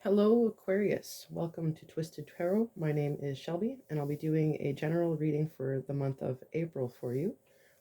Hello Aquarius, welcome to Twisted Tarot. My name is Shelby and I'll be doing a general reading for the month of April for you.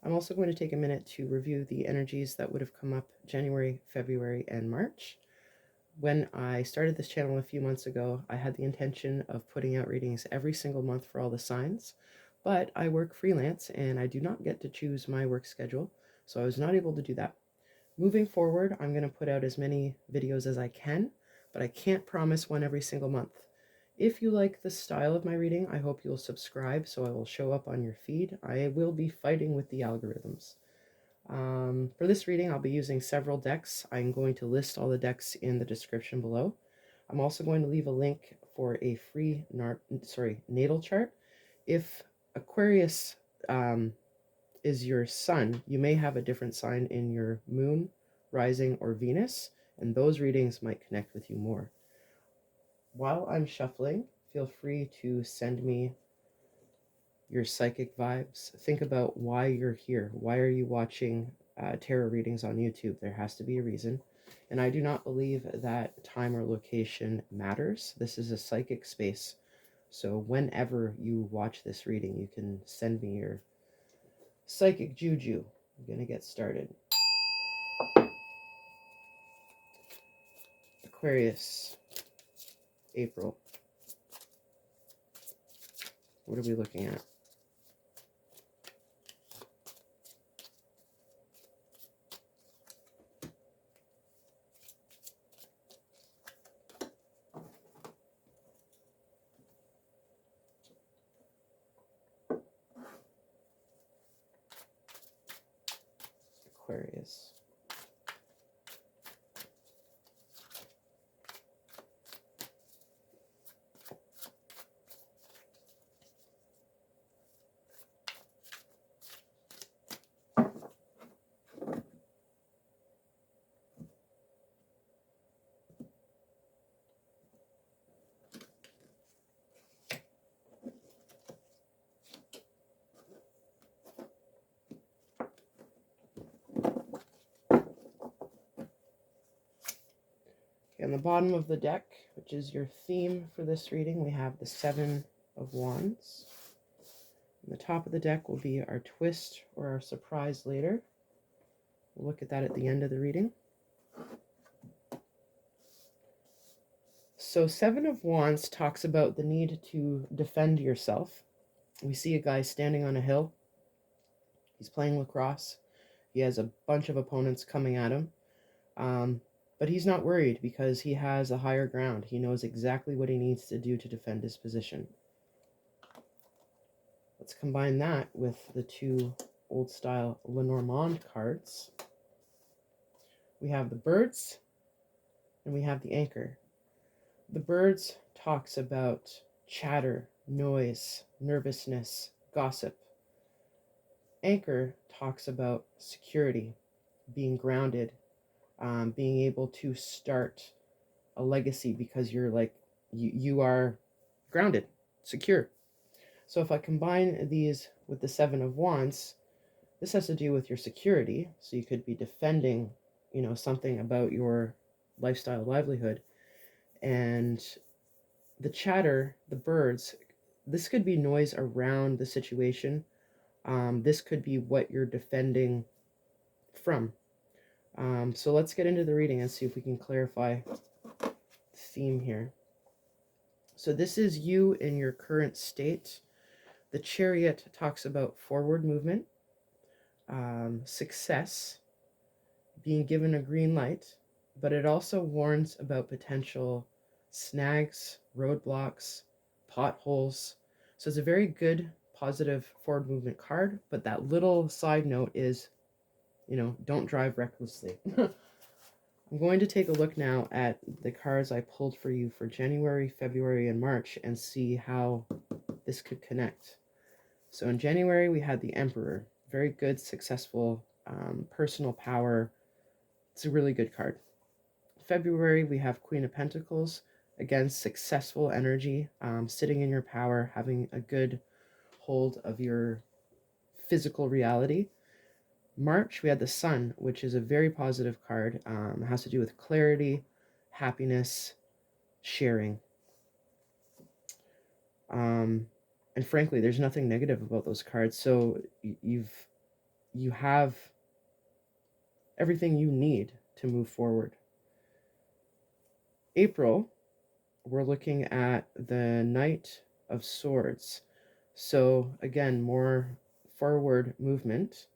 I'm also going to take a minute to review the energies that would have come up January, February, and March. When I started this channel a few months ago, I had the intention of putting out readings every single month for all the signs, but I work freelance and I do not get to choose my work schedule, so I was not able to do that. Moving forward, I'm going to put out as many videos as I can, but I can't promise one every single month. If you like the style of my reading, I hope you'll subscribe so I will show up on your feed. I will be fighting with the algorithms. For this reading, I'll be using several decks. I'm going to list all the decks in the description below. I'm also going to leave a link for a free natal chart. If Aquarius is your sun, you may have a different sign in your moon, rising, or Venus, and those readings might connect with you more. While I'm shuffling, feel free to send me your psychic vibes. Think about why you're here. Why are you watching tarot readings on YouTube? There has to be a reason. And I do not believe that time or location matters. This is a psychic space. So whenever you watch this reading, you can send me your psychic juju. I'm going to get started. Aquarius, April. What are we looking at? Aquarius. On the bottom of the deck, which is your theme for this reading, we have the Seven of Wands. On the top of the deck will be our twist or our surprise later. We'll look at that at the end of the reading. So Seven of Wands talks about the need to defend yourself. We see a guy standing on a hill. He's playing lacrosse. He has a bunch of opponents coming at him. But he's not worried because he has a higher ground. He knows exactly what he needs to do to defend his position. Let's combine that with the two old-style Lenormand cards. We have the birds and we have the anchor. The birds talks about chatter, noise, nervousness, gossip. Anchor talks about security, being grounded, being able to start a legacy because you're like, you are grounded, secure. So if I combine these with the Seven of Wands, this has to do with your security. So you could be defending, something about your lifestyle, livelihood. And the chatter, the birds, this could be noise around the situation. This could be what you're defending from. So let's get into the reading and see if we can clarify the theme here. So this is you in your current state. The Chariot talks about forward movement, success, being given a green light, but it also warns about potential snags, roadblocks, potholes. So it's a very good, positive forward movement card, but that little side note is, don't drive recklessly. I'm going to take a look now at the cards I pulled for you for January, February, and March and see how this could connect. So in January, we had the Emperor. Very good, successful, personal power. It's a really good card. February, we have Queen of Pentacles. Again, successful energy, sitting in your power, having a good hold of your physical reality. March, we had the Sun, which is a very positive card. It has to do with clarity, happiness, sharing. And frankly, there's nothing negative about those cards. So you have everything you need to move forward. April, we're looking at the Knight of Swords. So again, more forward movement.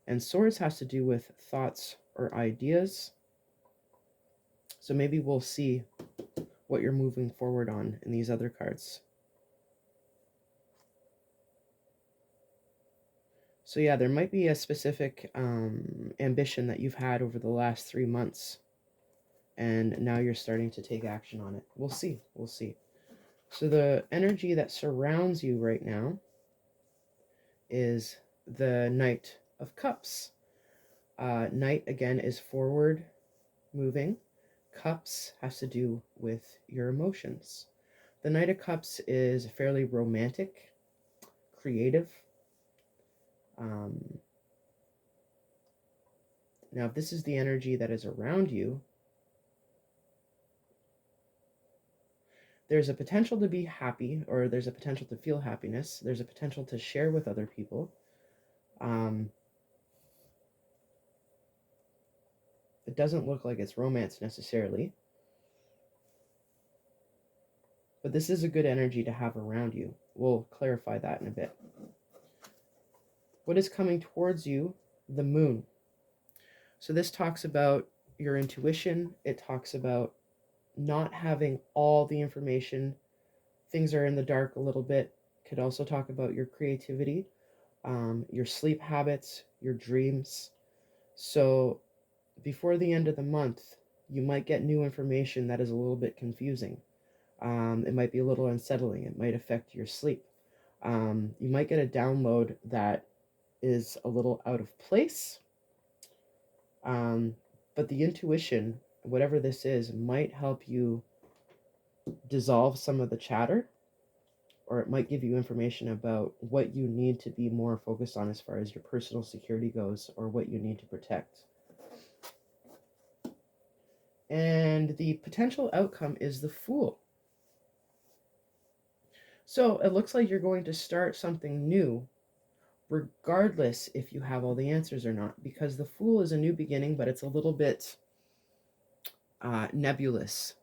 And swords has to do with thoughts or ideas. So maybe we'll see what you're moving forward on in these other cards. So yeah, there might be a specific ambition that you've had over the last 3 months, and now you're starting to take action on it. We'll see. We'll see. So the energy that surrounds you right now is the Knight of Cups. Knight, again, is forward moving. Cups has to do with your emotions. The Knight of Cups is fairly romantic, creative. Now, if this is the energy that is around you, there's a potential to be happy, or there's a potential to feel happiness. There's a potential to share with other people. It doesn't look like it's romance necessarily, but this is a good energy to have around you. We'll clarify that in a bit. What is coming towards you? The moon. So this talks about your intuition. It talks about not having all the information. Things are in the dark a little bit. Could also talk about your creativity, your sleep habits, your dreams. So before the end of the month, you might get new information that is a little bit confusing. It might be a little unsettling. It might affect your sleep. You might get a download that is a little out of place. But the intuition, whatever this is, might help you dissolve some of the chatter, or it might give you information about what you need to be more focused on as far as your personal security goes, or what you need to protect. And the potential outcome is the Fool. So it looks like you're going to start something new, regardless if you have all the answers or not, because the Fool is a new beginning, but it's a little bit nebulous.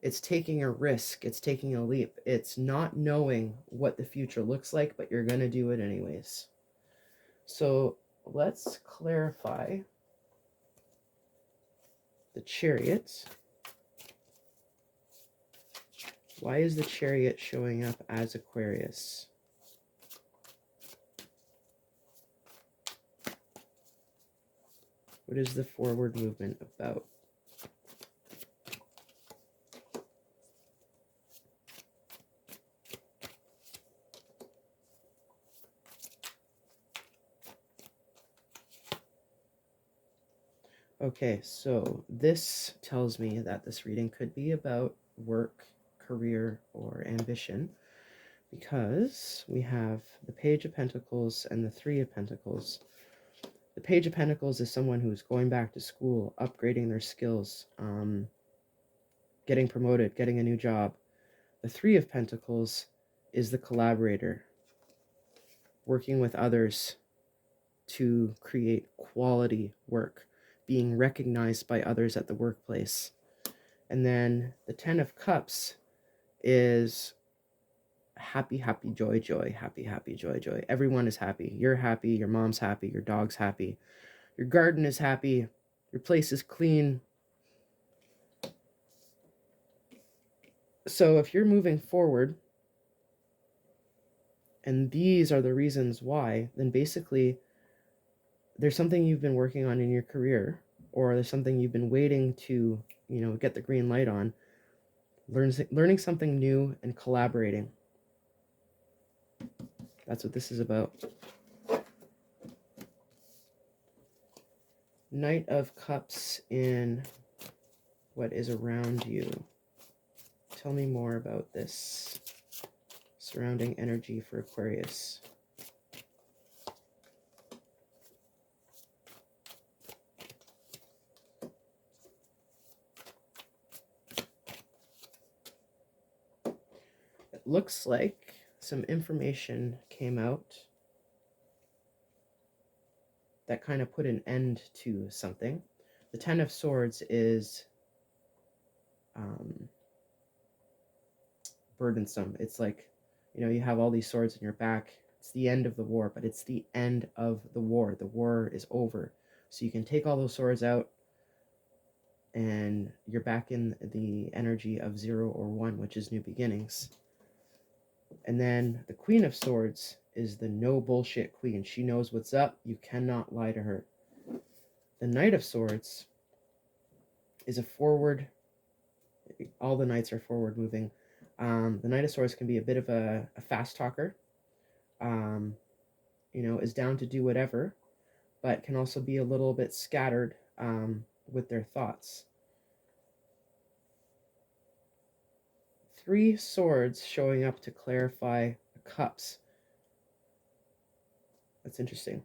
It's taking a risk. It's taking a leap. It's not knowing what the future looks like, but you're going to do it anyways. So let's clarify the Chariot. Why is the Chariot showing up as Aquarius? What is the forward movement about? Okay, so this tells me that this reading could be about work, career, or ambition, because we have the Page of Pentacles and the Three of Pentacles. The Page of Pentacles is someone who's going back to school, upgrading their skills, getting promoted, getting a new job. The Three of Pentacles is the collaborator, working with others to create quality work, being recognized by others at the workplace. And then the Ten of Cups is happy, happy, joy, joy, happy, happy, joy, joy. Everyone is happy. You're happy, your mom's happy, your dog's happy, your garden is happy, your place is clean. So if you're moving forward, and these are the reasons why, then basically there's something you've been working on in your career, or there's something you've been waiting to, get the green light on, learning something new and collaborating. That's what this is about. Knight of Cups in what is around you. Tell me more about this surrounding energy for Aquarius. looks like some information came out that kind of put an end to something. The Ten of Swords is burdensome. It's like, you have all these swords in your back. It's the end of the war, but it's the end of the war. The war is over. So you can take all those swords out and you're back in the energy of 0 or 1, which is new beginnings. And then the Queen of Swords is the no bullshit queen. She knows what's up. You cannot lie to her. The Knight of Swords is a forward, all the knights are forward moving. The Knight of Swords can be a bit of a fast talker, is down to do whatever, but can also be a little bit scattered with their thoughts. 3 swords showing up to clarify the cups. That's interesting.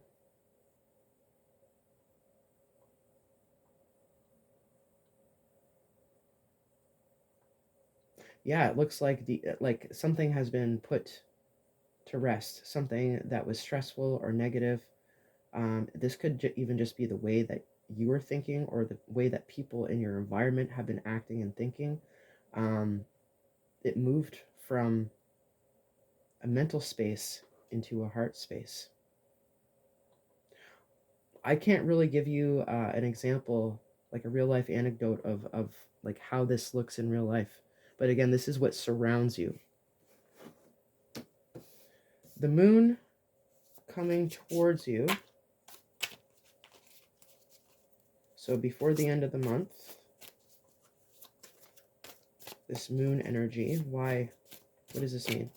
Yeah, it looks like something has been put to rest, something that was stressful or negative. This could even just be the way that you are thinking or the way that people in your environment have been acting and thinking. It moved from a mental space into a heart space. I can't really give you an example, like a real life anecdote of like how this looks in real life. But again, this is what surrounds you. The moon coming towards you. So before the end of the month, this moon energy, why? What does this mean?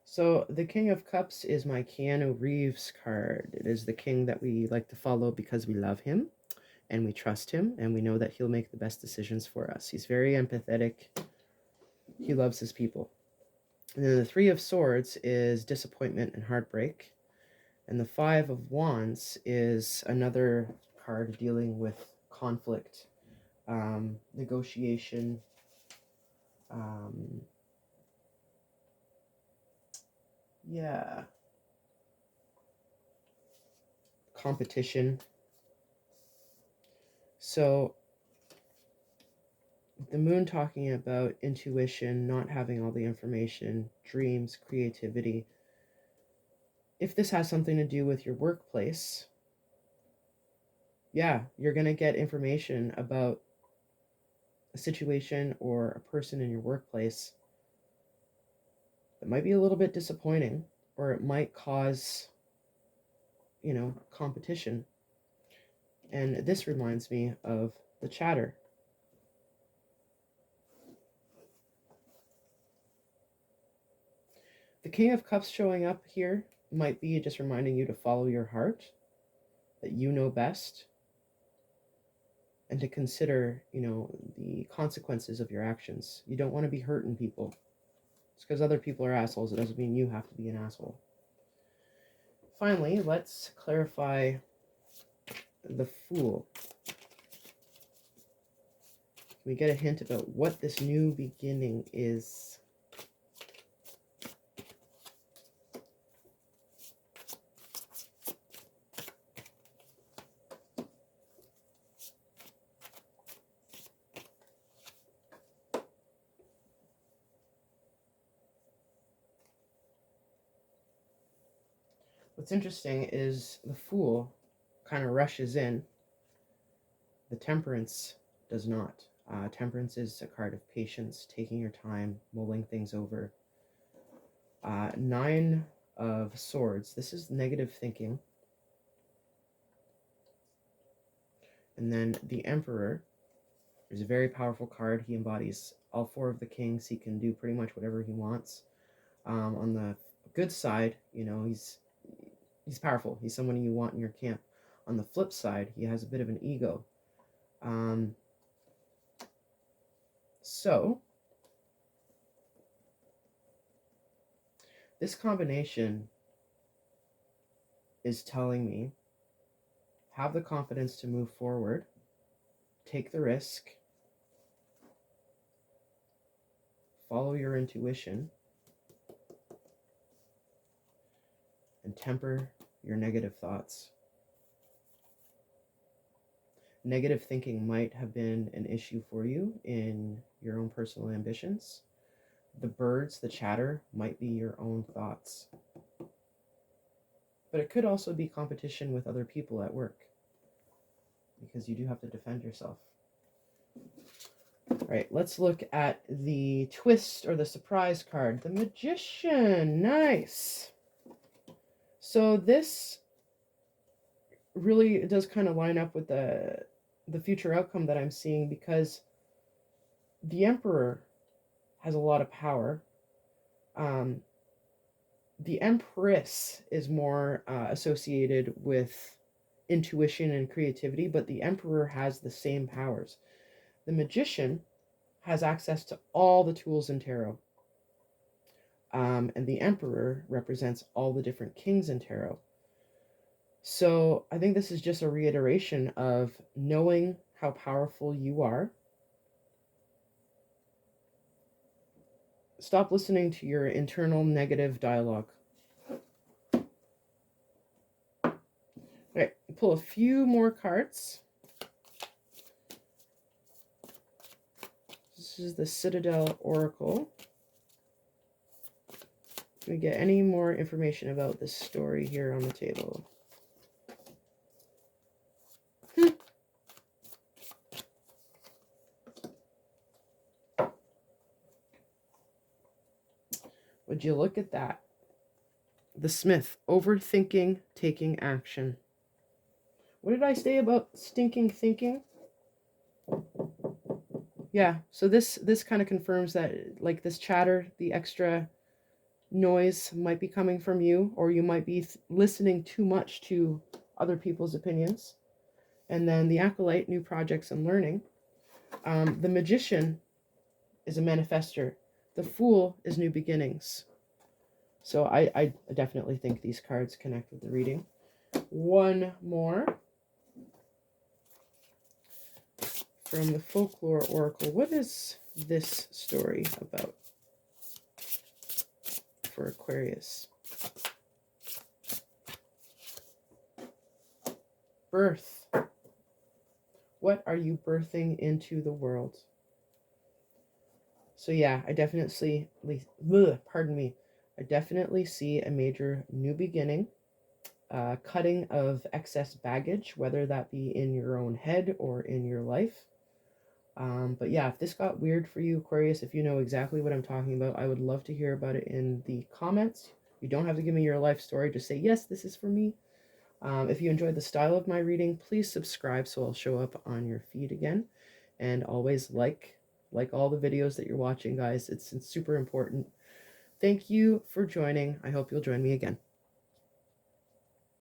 So the King of Cups is my Keanu Reeves card. It is the king that we like to follow because we love him and we trust him and we know that he'll make the best decisions for us. He's very empathetic. He loves his people. And then the 3 of Swords is disappointment and heartbreak. And the 5 of Wands is another card dealing with conflict, negotiation, competition. So the moon talking about intuition, not having all the information, dreams, creativity. If this has something to do with your workplace, you're going to get information about a situation or a person in your workplace that might be a little bit disappointing, or it might cause, competition. And this reminds me of the chatter. The King of Cups showing up here might be just reminding you to follow your heart, that you know best, and to consider, the consequences of your actions. You don't want to be hurting people. It's because other people are assholes. It doesn't mean you have to be an asshole. Finally, let's clarify the Fool. Can we get a hint about what this new beginning is? What's interesting is the Fool kind of rushes in. The Temperance does not. Temperance is a card of patience, taking your time, mulling things over. 9 of Swords. This is negative thinking. And then the Emperor is a very powerful card. He embodies all 4 of the kings. He can do pretty much whatever he wants. On the good side, he's powerful. He's someone you want in your camp. On the flip side, he has a bit of an ego. So This combination is telling me, have the confidence to move forward, take the risk, follow your intuition, and temper your negative thoughts. Negative thinking might have been an issue for you in your own personal ambitions. The birds, the chatter, might be your own thoughts. But it could also be competition with other people at work, because you do have to defend yourself. All right, let's look at the twist or the surprise card. The Magician. Nice. So this really does kind of line up with the future outcome that I'm seeing, because the Emperor has a lot of power. The Empress is more associated with intuition and creativity, but the Emperor has the same powers. The Magician has access to all the tools in tarot. And the Emperor represents all the different kings in tarot. So I think this is just a reiteration of knowing how powerful you are. Stop listening to your internal negative dialogue. Okay, pull a few more cards. This is the Citadel Oracle. Can we get any more information about this story here on the table? Would you look at that? The Smith, overthinking, taking action. What did I say about stinking thinking? Yeah, so this kind of confirms that, like, this chatter, the extra noise might be coming from you, or you might be listening too much to other people's opinions. And then the Acolyte, new projects and learning. The Magician is a manifester. The Fool is new beginnings. So I definitely think these cards connect with the reading. One more from the Folklore Oracle. What is this story about for Aquarius? Birth. What are you birthing into the world? So yeah, I definitely see a major new beginning, cutting of excess baggage, whether that be in your own head or in your life. But yeah, if this got weird for you, Aquarius, if you know exactly what I'm talking about, I would love to hear about it in the comments. You don't have to give me your life story. Just say, yes, this is for me. If you enjoyed the style of my reading, please subscribe so I'll show up on your feed again. And always like all the videos that you're watching, guys. It's super important. Thank you for joining. I hope you'll join me again.